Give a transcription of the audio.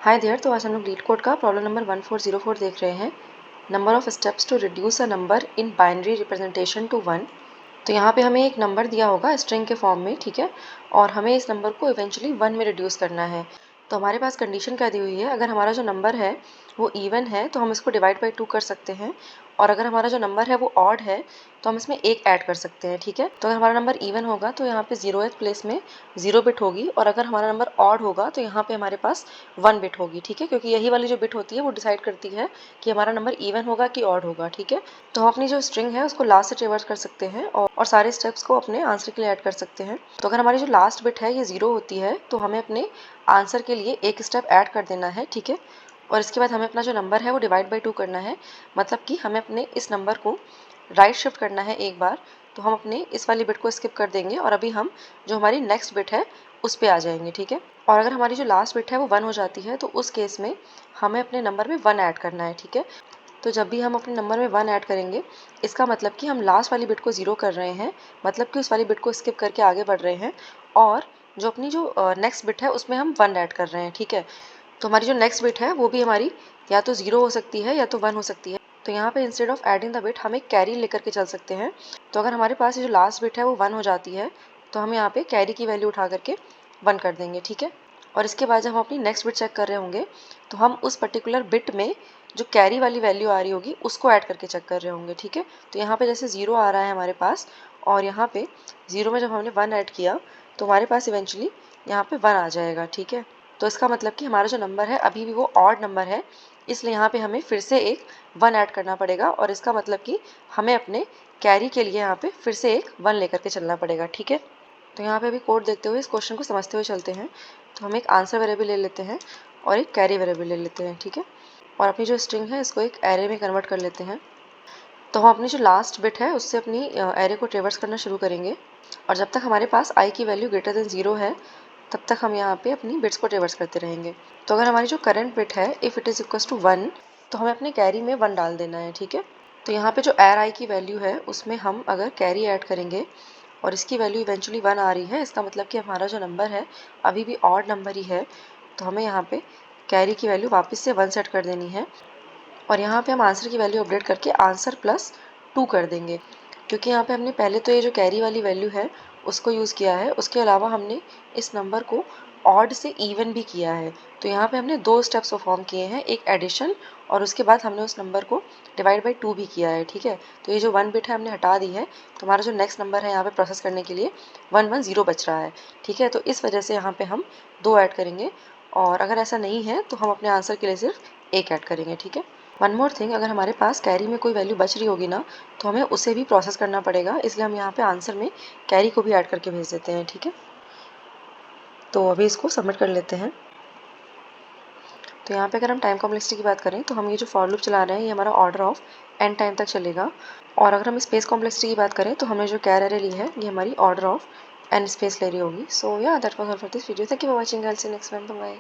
Hi there, तो आज हम लोग लीड कोड का प्रॉब्लम नंबर 1404 देख रहे हैं। Number of steps to reduce a number in binary representation to 1। तो यहाँ पे हमें एक नंबर दिया होगा स्ट्रिंग के फॉर्म में, ठीक है, और हमें इस नंबर को इवेंचुअली 1 में रिड्यूस करना है। तो हमारे पास कंडीशन क्या दी हुई है, अगर हमारा जो नंबर है वो इवन है तो हम इसको डिवाइड बाई 2 कर सकते हैं, और अगर हमारा जो नंबर है वो ऑड है तो हम इसमें एक ऐड कर सकते हैं, ठीक है। तो अगर हमारा नंबर इवन होगा तो यहाँ पे 0th प्लेस में 0 बिट होगी, और अगर हमारा नंबर ऑड होगा तो यहाँ पे हमारे पास 1 बिट होगी, ठीक है, क्योंकि यही वाली जो बिट होती है वो डिसाइड करती है कि हमारा नंबर इवन होगा कि ऑड होगा, ठीक है। तो हम अपनी जो स्ट्रिंग है उसको लास्ट से ट्रेवर्स कर सकते हैं और सारे स्टेप्स को अपने आंसर के लिए ऐड कर सकते हैं। तो अगर हमारी जो लास्ट बिट है ये 0 होती है तो हमें अपने आंसर के लिए एक स्टेप ऐड कर देना है, ठीक है। और इसके बाद हमें अपना जो नंबर है वो डिवाइड बाई 2 करना है, मतलब कि हमें अपने इस नंबर को राइट शिफ्ट करना है एक बार। तो हम अपने इस वाली बिट को स्किप कर देंगे और अभी हम जो हमारी नेक्स्ट बिट है उस पर आ जाएंगे, ठीक है। और अगर हमारी जो लास्ट बिट है वो 1 हो जाती है तो उस केस में हमें अपने नंबर में 1 ऐड करना है, ठीक है। तो जब भी हम अपने नंबर में 1 ऐड करेंगे इसका मतलब कि हम लास्ट वाली बिट को 0 कर रहे हैं, मतलब कि उस वाली बिट को स्किप करके आगे बढ़ रहे हैं, और जो अपनी जो नेक्स्ट बिट है उसमें हम 1 ऐड कर रहे हैं, ठीक है। तो हमारी जो नेक्स्ट बिट है वो भी हमारी या तो 0 हो सकती है या तो 1 हो सकती है। तो यहाँ पे instead of adding the bit हम एक कैरी लेकर के चल सकते हैं। तो अगर हमारे पास ये जो लास्ट बिट है वो 1 हो जाती है तो हम यहाँ पे कैरी की वैल्यू उठा करके 1 कर देंगे, ठीक है। और इसके बाद जब हम अपनी नेक्स्ट बिट चेक कर रहे होंगे तो हम उस पर्टिकुलर बिट में जो कैरी वाली वैल्यू आ रही होगी उसको ऐड करके चेक कर रहे होंगे, ठीक है। तो यहाँ पे जैसे 0 आ रहा है हमारे पास, और यहाँ पे 0 में जब हमने 1 ऐड किया तो हमारे पास इवेंचुअली यहाँ पे 1 आ जाएगा, ठीक है। तो इसका मतलब कि हमारा जो नंबर है अभी भी वो ऑड नंबर है, इसलिए यहाँ पे हमें फिर से एक 1 ऐड करना पड़ेगा, और इसका मतलब कि हमें अपने कैरी के लिए यहाँ पे फिर से एक 1 लेकर के चलना पड़ेगा, ठीक है। तो यहाँ पे अभी कोड देखते हुए इस क्वेश्चन को समझते हुए चलते हैं। तो हम एक आंसर वेरिएबल ले लेते हैं और एक कैरी वेरिएबल ले लेते हैं, ठीक है। और अपनी जो स्ट्रिंग है इसको एक एरे में कन्वर्ट कर लेते हैं। तो हम अपनी जो लास्ट बिट है उससे अपनी एरे को ट्रेवर्स करना शुरू करेंगे, और जब तक हमारे पास आई की वैल्यू ग्रेटर देन 0 है तब तक हम यहाँ पे अपनी बिट्स को ट्रेवर्स करते रहेंगे। तो अगर हमारी जो करंट बिट है if it is equal to 1 तो हमें अपने कैरी में 1 डाल देना है, ठीक है। तो यहाँ पे जो एर आई की वैल्यू है उसमें हम अगर कैरी ऐड करेंगे और इसकी वैल्यू इवेंचुअली 1 आ रही है, इसका मतलब कि हमारा जो नंबर है अभी भी ऑड नंबर ही है। तो हमें यहाँ पे कैरी की वैल्यू वापस से 1 सेट कर देनी है, और यहाँ पे हम आंसर की वैल्यू अपडेट करके आंसर प्लस 2 कर देंगे, क्योंकि यहाँ पे हमने पहले तो ये जो कैरी वाली वैल्यू है उसको यूज़ किया है, उसके अलावा हमने इस नंबर को ऑड से इवन भी किया है। तो यहाँ पे हमने 2 स्टेप्स परफॉर्म किए हैं, एक एडिशन और उसके बाद हमने उस नंबर को डिवाइड बाई 2 भी किया है, ठीक है। तो ये जो 1 बिट है हमने हटा दी है, तो हमारा जो नेक्स्ट नंबर है यहाँ पे प्रोसेस करने के लिए 110 बच रहा है, ठीक है। तो इस वजह से यहाँ पे हम 2 ऐड करेंगे, और अगर ऐसा नहीं है तो हम अपने आंसर के लिए सिर्फ 1 ऐड करेंगे, ठीक है। वन मोर थिंग, अगर हमारे पास कैरी में कोई वैल्यू बच रही होगी ना तो हमें उसे भी प्रोसेस करना पड़ेगा, इसलिए हम यहाँ पे आंसर में कैरी को भी ऐड करके भेज देते हैं, ठीक है। तो अभी इसको सबमिट कर लेते हैं। तो यहाँ पे अगर हम टाइम कॉम्प्लेक्सिटी की बात करें तो हम ये जो फॉर लूप चला रहे हैं ये हमारा ऑर्डर ऑफ n टाइम तक चलेगा, और अगर हम स्पेस कॉम्प्लेक्सिटी की बात करें तो हमने जो कैर एरे ली है ये हमारी ऑर्डर ऑफ n स्पेस ले रही होगी। So yeah that was all for this video. Thank you for watching. I will see you next time. Bye.